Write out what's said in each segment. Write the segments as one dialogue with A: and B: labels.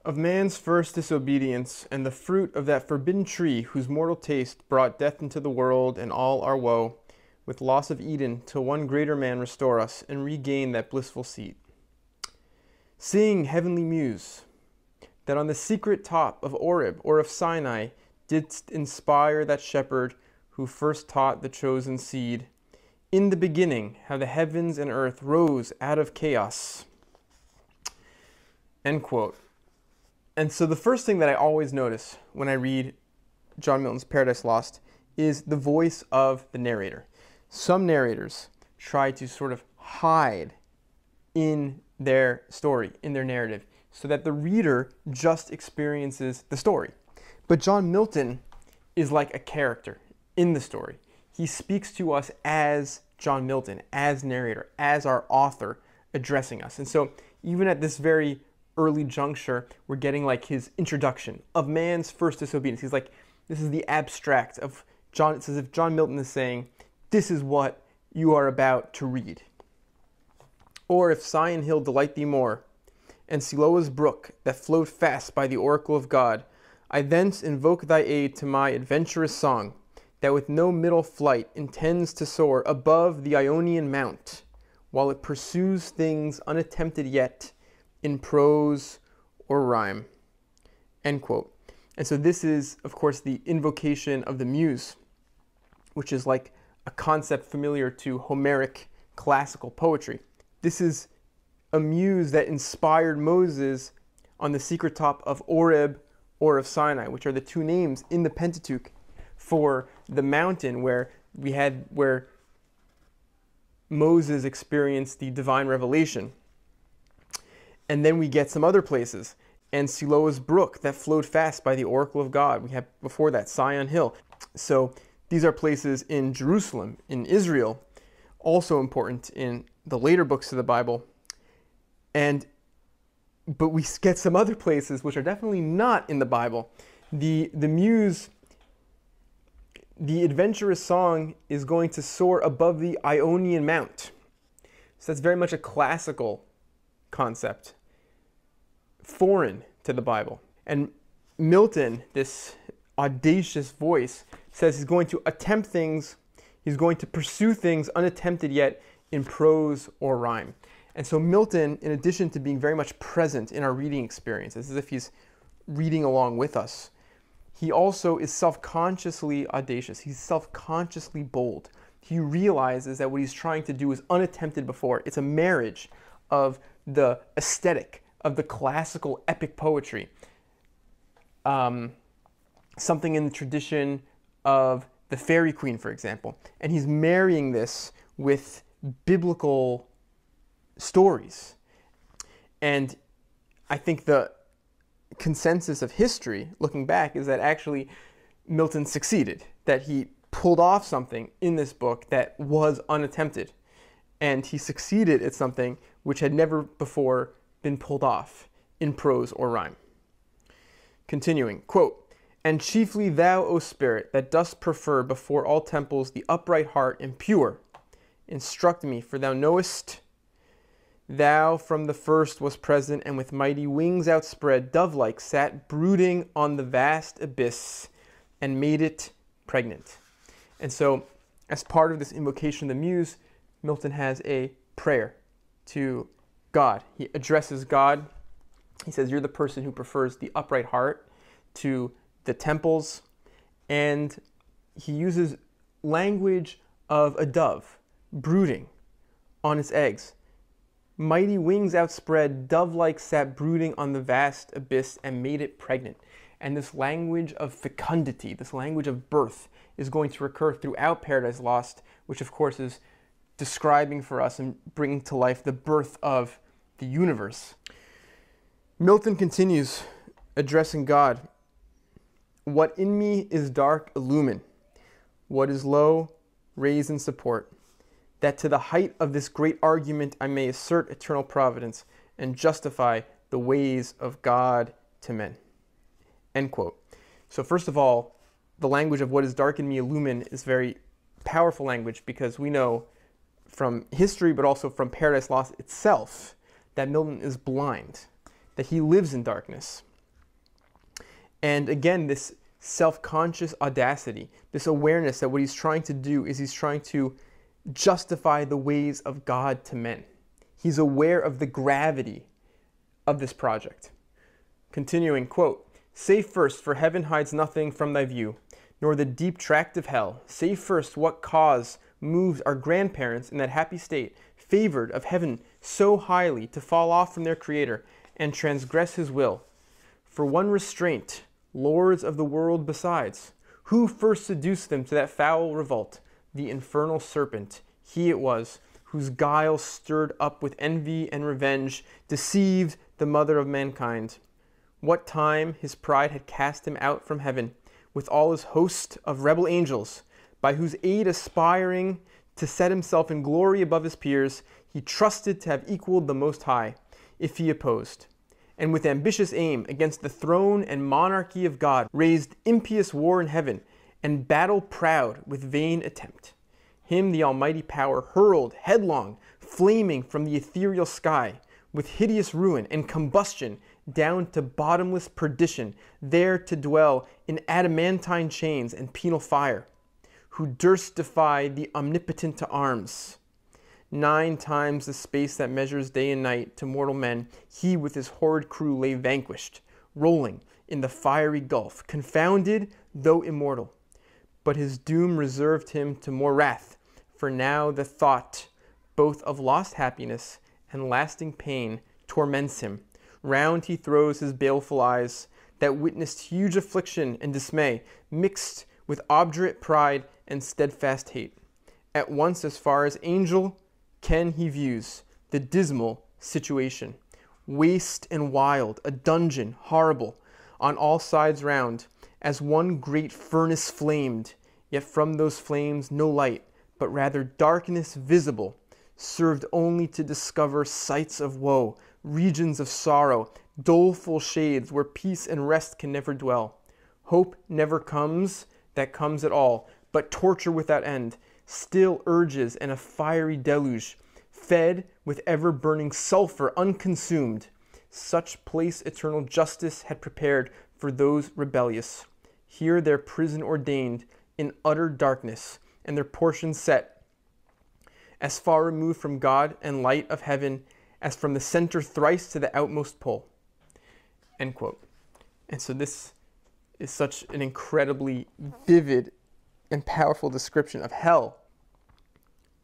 A: Of man's first disobedience, and the fruit of that forbidden tree whose mortal taste brought death into the world and all our woe, with loss of Eden, till one greater man restore us and regain that blissful seat. Sing, heavenly Muse, that on the secret top of Oreb or of Sinai didst inspire that shepherd who first taught the chosen seed, in the beginning, how the heavens and earth rose out of chaos. End quote. And so the first thing that I always notice when I read John Milton's Paradise Lost is the voice of the narrator. Some narrators try to sort of hide in their story, in their narrative, so that the reader just experiences the story. But John Milton is like a character in the story. He speaks to us as John Milton, as narrator, as our author addressing us. And so even at this very early juncture, we're getting like his introduction of man's first disobedience. He's like, this is the abstract of John. It's as if John Milton is saying, this is what you are about to read. Or if Sion Hill delight thee more, and Siloa's brook that flowed fast by the oracle of God, I thence invoke thy aid to my adventurous song, that with no middle flight intends to soar above the Ionian mount, while it pursues things unattempted yet, in prose or rhyme. End quote. And so this is, of course, the invocation of the Muse, which is like a concept familiar to Homeric classical poetry. This is a muse that inspired Moses on the secret top of Oreb or of Sinai, which are the two names in the Pentateuch for the mountain where Moses experienced the divine revelation. And then we get some other places. And Siloa's brook that flowed fast by the oracle of God. We have before that Sion Hill. So these are places in Jerusalem, in Israel, also important in the later books of the Bible. But we get some other places which are definitely not in the Bible. The Muse, the adventurous song, is going to soar above the Ionian Mount. So that's very much a classical concept, foreign to the Bible. And Milton, this audacious voice, says he's going to attempt things, he's going to pursue things unattempted yet in prose or rhyme. And so Milton, in addition to being very much present in our reading experience, it's as if he's reading along with us, he also is self-consciously audacious. He's self-consciously bold. He realizes that what he's trying to do is unattempted before. It's a marriage of the aesthetic of the classical epic poetry, something in the tradition of the Fairy Queen, for example. And he's marrying this with biblical stories. And I think the consensus of history, looking back, is that actually Milton succeeded, that he pulled off something in this book that was unattempted. And he succeeded at something which had never before been pulled off in prose or rhyme. Continuing, quote, "And chiefly thou, O Spirit, that dost prefer before all temples the upright heart and pure, instruct me, for thou knowest thou from the first was present, and with mighty wings outspread, dove-like sat brooding on the vast abyss, and made it pregnant." And so, as part of this invocation of the Muse, Milton has a prayer to God. He addresses God. He says, you're the person who prefers the upright heart to the temples. And he uses language of a dove brooding on its eggs. Mighty wings outspread, dove-like sat brooding on the vast abyss and made it pregnant. And this language of fecundity, this language of birth, is going to recur throughout Paradise Lost, which of course is describing for us and bringing to life the birth of the universe. Milton continues addressing God. What in me is dark, illumine. What is low, raise and support. That to the height of this great argument I may assert eternal providence and justify the ways of God to men. End quote. So first of all, the language of what is dark in me, illumine, is very powerful language, because we know from history, but also from Paradise Lost itself, that Milton is blind, that he lives in darkness. And again, this self-conscious audacity, this awareness that what he's trying to do is he's trying to justify the ways of God to men. He's aware of the gravity of this project. Continuing, quote, "Say first, for heaven hides nothing from thy view, nor the deep tract of hell. Say first what cause moved our grandparents in that happy state, favored of heaven so highly, to fall off from their Creator and transgress his will. For one restraint, lords of the world besides. Who first seduced them to that foul revolt? The infernal serpent. He it was, whose guile stirred up with envy and revenge, deceived the mother of mankind. What time his pride had cast him out from heaven, with all his host of rebel angels, by whose aid aspiring to set himself in glory above his peers, he trusted to have equaled the Most High, if he opposed. And with ambitious aim against the throne and monarchy of God, raised impious war in heaven, and battle proud with vain attempt. Him the almighty power hurled headlong, flaming from the ethereal sky, with hideous ruin and combustion, down to bottomless perdition, there to dwell in adamantine chains and penal fire. Who durst defy the omnipotent to arms? 9 times the space that measures day and night to mortal men, he with his horrid crew lay vanquished, rolling in the fiery gulf, confounded though immortal. But his doom reserved him to more wrath, for now the thought both of lost happiness and lasting pain torments him. Round he throws his baleful eyes, that witnessed huge affliction and dismay, mixed with obdurate pride and steadfast hate. At once as far as angel ken he views the dismal situation, waste and wild, a dungeon horrible, on all sides round, as one great furnace flamed, yet from those flames no light, but rather darkness visible, served only to discover sights of woe, regions of sorrow, doleful shades where peace and rest can never dwell. Hope never comes that comes at all, but torture without end still urges, and a fiery deluge, fed with ever-burning sulfur unconsumed. Such place eternal justice had prepared for those rebellious. Here their prison ordained in utter darkness, and their portion set, as far removed from God and light of heaven as from the center thrice to the outmost pole." End quote. And so this is such an incredibly vivid and powerful description of hell.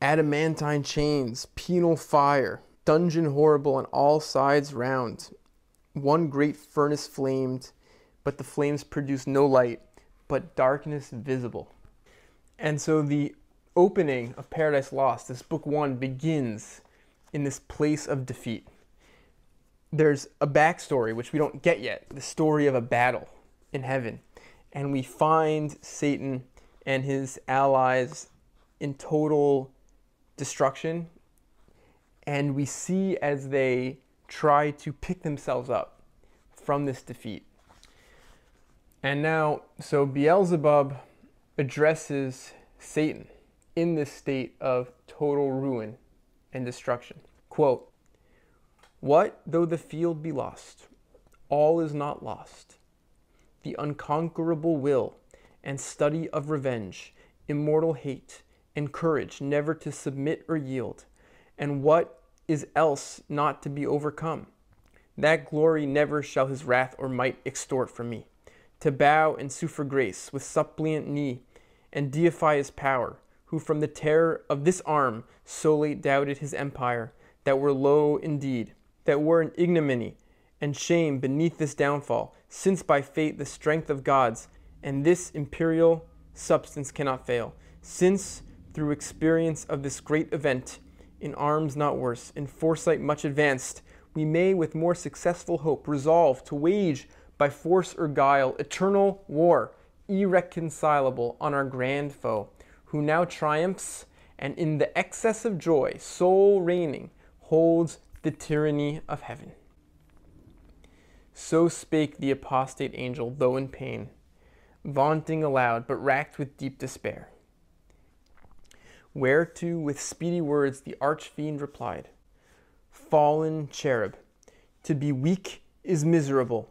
A: Adamantine chains, penal fire, dungeon horrible on all sides round. One great furnace flamed, but the flames produced no light, but darkness visible. And so the opening of Paradise Lost, this book 1, begins in this place of defeat. There's a backstory, which we don't get yet, the story of a battle in heaven. And we find Satan and his allies in total destruction. And we see as they try to pick themselves up from this defeat. And now, so Beelzebub addresses Satan in this state of total ruin and destruction. Quote, "What though the field be lost? All is not lost. The unconquerable will and study of revenge, immortal hate, and courage never to submit or yield, and what is else not to be overcome? That glory never shall his wrath or might extort from me. To bow and sue for grace with suppliant knee, and deify his power, who from the terror of this arm so late doubted his empire, that were low indeed, that were an ignominy and shame beneath this downfall, since by fate the strength of gods and this imperial substance cannot fail, since through experience of this great event, in arms not worse, in foresight much advanced, we may with more successful hope resolve to wage by force or guile eternal war, irreconcilable on our grand foe, who now triumphs, and in the excess of joy, sole reigning, holds the tyranny of heaven." So spake the apostate angel, though in pain, vaunting aloud, but racked with deep despair. Whereto with speedy words the archfiend replied, "Fallen cherub, to be weak is miserable.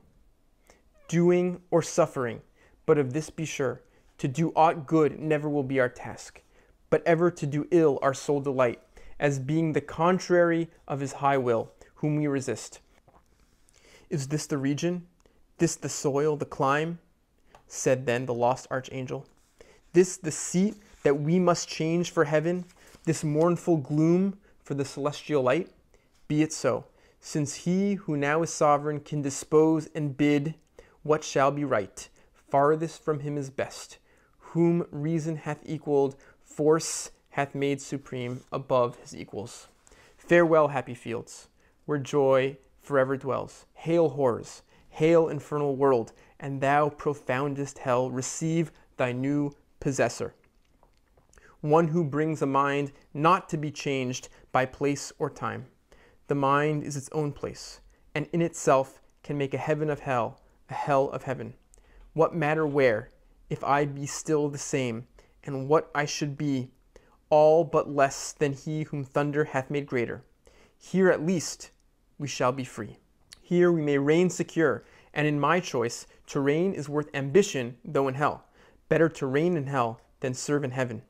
A: doing or suffering, but of this be sure, to do aught good never will be our task, but ever to do ill our sole delight, as being the contrary of his high will, whom we resist. Is this the region, this the soil, the clime? Said then the lost archangel. This the seat that we must change for heaven, this mournful gloom for the celestial light? Be it so, since he who now is sovereign can dispose and bid what shall be right, farthest from him is best, whom reason hath equaled, force hath made supreme above his equals. Farewell, happy fields, where joy forever dwells. Hail, horrors, hail, infernal world, and thou, profoundest hell, receive thy new possessor. One who brings a mind not to be changed by place or time. The mind is its own place, and in itself can make a heaven of hell, a hell of heaven. What matter where, if I be still the same, and what I should be, all but less than he whom thunder hath made greater. Here at least we shall be free. Here we may reign secure, and in my choice, to reign is worth ambition, though in hell. Better to reign in hell than serve in heaven.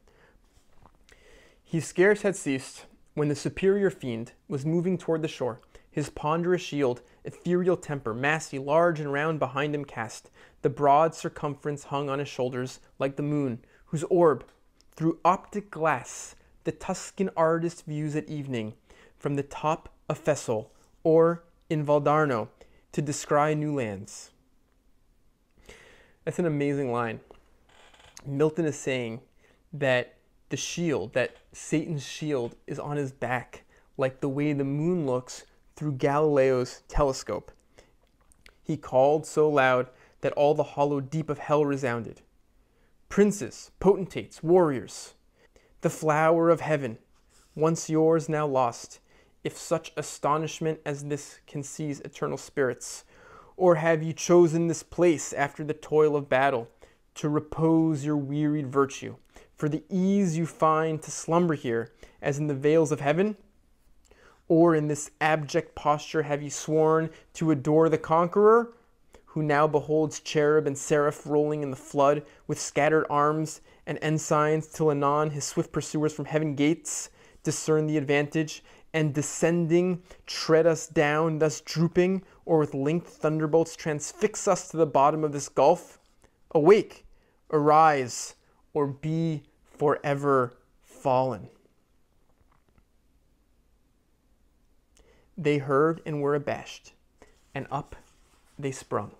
A: He scarce had ceased when the superior fiend was moving toward the shore, his ponderous shield, ethereal temper, massy, large and round behind him cast. The broad circumference hung on his shoulders like the moon, whose orb, through optic glass, the Tuscan artist views at evening, from the top of Fessel, or in Valdarno, to descry new lands. That's an amazing line. Milton is saying that the shield, that Satan's shield, is on his back, like the way the moon looks through Galileo's telescope. He called so loud that all the hollow deep of hell resounded. Princes, potentates, warriors, the flower of heaven, once yours, now lost, if such astonishment as this can seize eternal spirits, or have ye chosen this place after the toil of battle, to repose your wearied virtue, for the ease you find to slumber here, as in the vales of heaven? Or in this abject posture have ye sworn to adore the conqueror, who now beholds cherub and seraph rolling in the flood with scattered arms and ensigns, till anon his swift pursuers from heaven gates discern the advantage, and descending tread us down, thus drooping, or with linked thunderbolts transfix us to the bottom of this gulf? Awake, arise, or be forever fallen. They heard and were abashed, and up they sprung.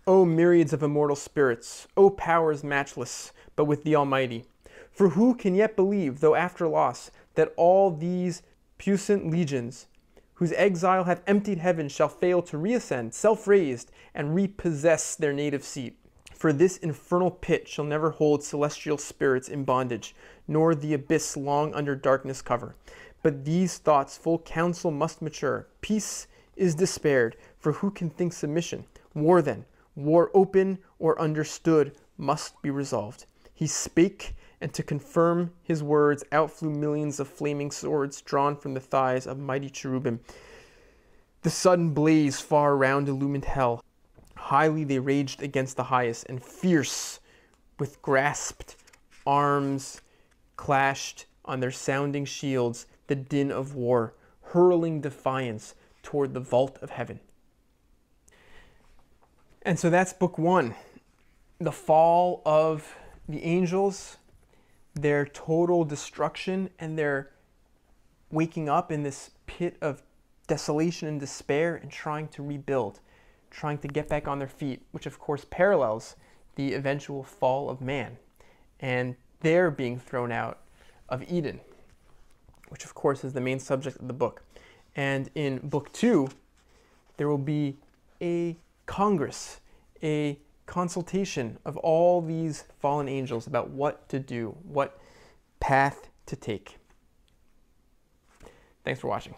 A: O myriads of immortal spirits, O powers matchless, but with the Almighty! For who can yet believe, though after loss, that all these puissant legions, whose exile hath emptied heaven, shall fail to reascend, self-raised, and repossess their native seat? For this infernal pit shall never hold celestial spirits in bondage, nor the abyss long under darkness cover. But these thoughts full counsel must mature. Peace is despaired, for who can think submission? War then, war open or understood, must be resolved. He spake, and to confirm his words, out flew millions of flaming swords drawn from the thighs of mighty cherubim. The sudden blaze far round illumined hell. Highly they raged against the highest, and fierce with grasped arms clashed on their sounding shields the din of war, hurling defiance toward the vault of heaven. And so that's book one. The fall of the angels, their total destruction, and their waking up in this pit of desolation and despair and trying to rebuild, trying to get back on their feet, which of course parallels the eventual fall of man and their being thrown out of Eden, which of course is the main subject of the book. And in book two, there will be a congress, a consultation of all these fallen angels about what to do, what path to take. Thanks for watching.